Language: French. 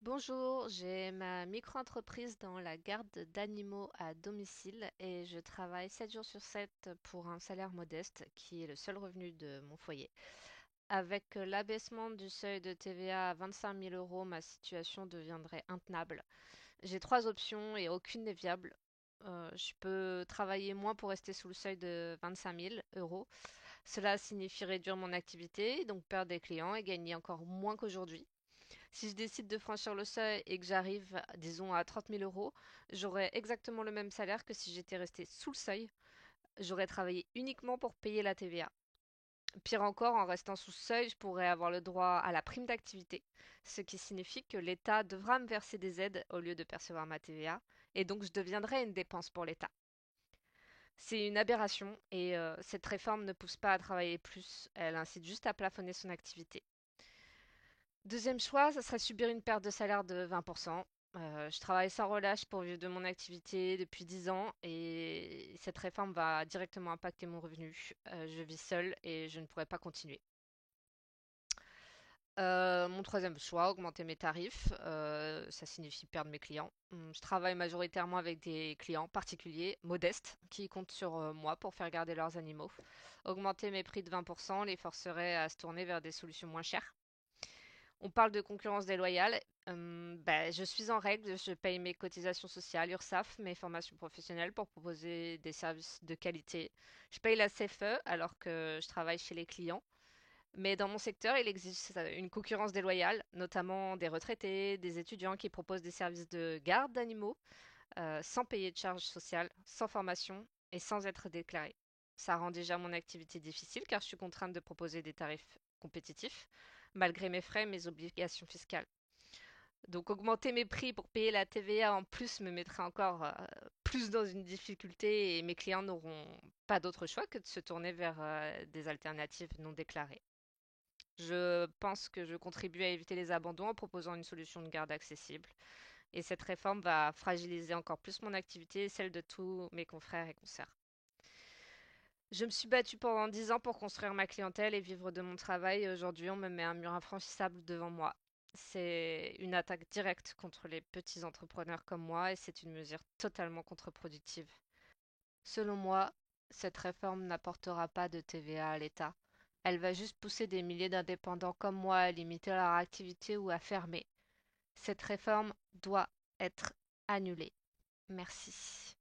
Bonjour, j'ai ma micro-entreprise dans la garde d'animaux à domicile et je travaille 7 jours sur 7 pour un salaire modeste qui est le seul revenu de mon foyer. Avec l'abaissement du seuil de TVA à 25 000 euros, ma situation deviendrait intenable. J'ai trois options et aucune n'est viable. Je peux travailler moins pour rester sous le seuil de 25 000 euros. Cela signifie réduire mon activité, donc perdre des clients et gagner encore moins qu'aujourd'hui. Si je décide de franchir le seuil et que j'arrive, disons, à 30 000 euros, j'aurai exactement le même salaire que si j'étais resté sous le seuil. J'aurais travaillé uniquement pour payer la TVA. Pire encore, en restant sous seuil, je pourrais avoir le droit à la prime d'activité, ce qui signifie que l'État devra me verser des aides au lieu de percevoir ma TVA, et donc je deviendrai une dépense pour l'État. C'est une aberration, et cette réforme ne pousse pas à travailler plus, elle incite juste à plafonner son activité. Deuxième choix, ça serait subir une perte de salaire de 20%. Je travaille sans relâche pour vivre de mon activité depuis 10 ans et cette réforme va directement impacter mon revenu. Je vis seule et je ne pourrais pas continuer. Mon troisième choix, augmenter mes tarifs. Ça signifie perdre mes clients. Je travaille majoritairement avec des clients particuliers, modestes, qui comptent sur moi pour faire garder leurs animaux. Augmenter mes prix de 20% les forcerait à se tourner vers des solutions moins chères. On parle de concurrence déloyale. Je suis en règle, je paye mes cotisations sociales, URSSAF, mes formations professionnelles pour proposer des services de qualité. Je paye la CFE alors que je travaille chez les clients. Mais dans mon secteur, il existe une concurrence déloyale, notamment des retraités, des étudiants qui proposent des services de garde d'animaux sans payer de charges sociales, sans formation et sans être déclaré. Ça rend déjà mon activité difficile car je suis contrainte de proposer des tarifs compétitifs, malgré mes frais et mes obligations fiscales. Donc augmenter mes prix pour payer la TVA en plus me mettrait encore plus dans une difficulté et mes clients n'auront pas d'autre choix que de se tourner vers des alternatives non déclarées. Je pense que je contribue à éviter les abandons en proposant une solution de garde accessible. Et cette réforme va fragiliser encore plus mon activité et celle de tous mes confrères et consoeurs. Je me suis battue pendant 10 ans pour construire ma clientèle et vivre de mon travail et aujourd'hui on me met un mur infranchissable devant moi. C'est une attaque directe contre les petits entrepreneurs comme moi et c'est une mesure totalement contre-productive. Selon moi, cette réforme n'apportera pas de TVA à l'État. Elle va juste pousser des milliers d'indépendants comme moi à limiter leur activité ou à fermer. Cette réforme doit être annulée. Merci.